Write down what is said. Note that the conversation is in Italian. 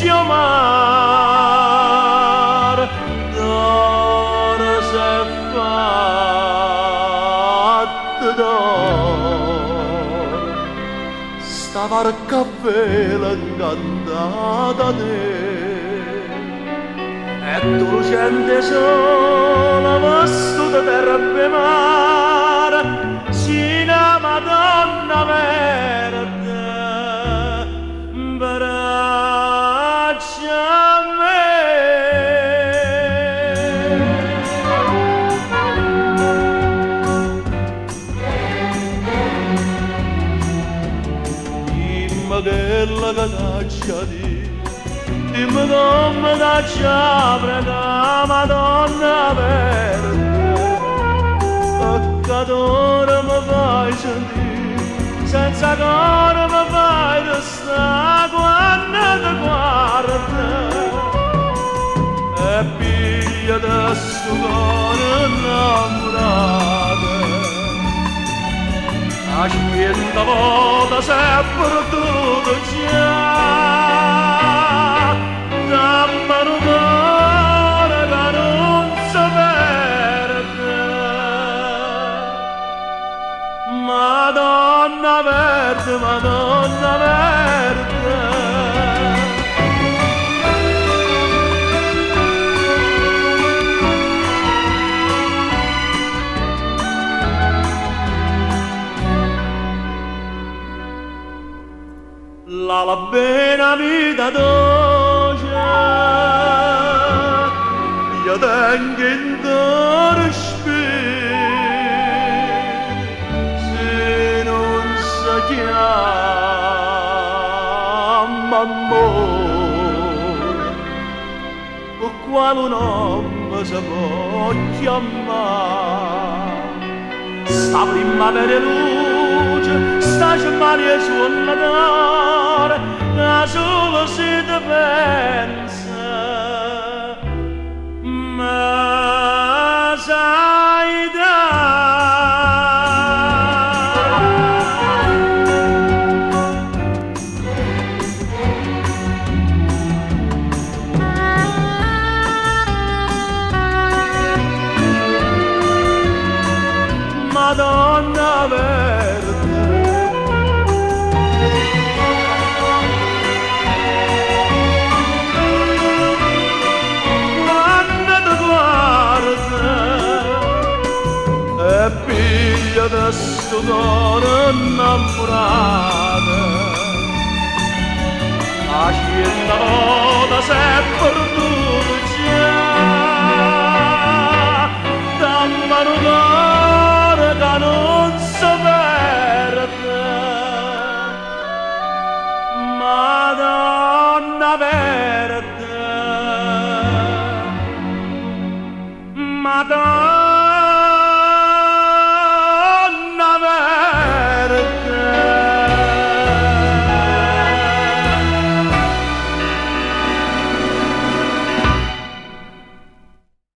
bellissimo mar d'oro s'è fatto d'oro, sta barca a vela incantata te, e tu lucente sola vestuta terra e mare, sina Madonna verde, braccia a me. Dimmi che la caccia di, dimmi come caccia prega Madonna verde, peccatore mi fai sentire, senza cuore mi fai restare quando ti guarda, e piglia da sto cuore innamorato, aspetta volta se è perduto già, dammi un cuore che non si perde. Madonna verde, Madonna verde. La bella vita dolce, io tengo in te chiama amore, o quale un uomo si può chiamare, sta primavera luce, sta cemaria suonatore, da solo si te pensa, ma sai Madonna verde, quando ti guarda e piglia da sto cuore innamorato, a scelta volta sempre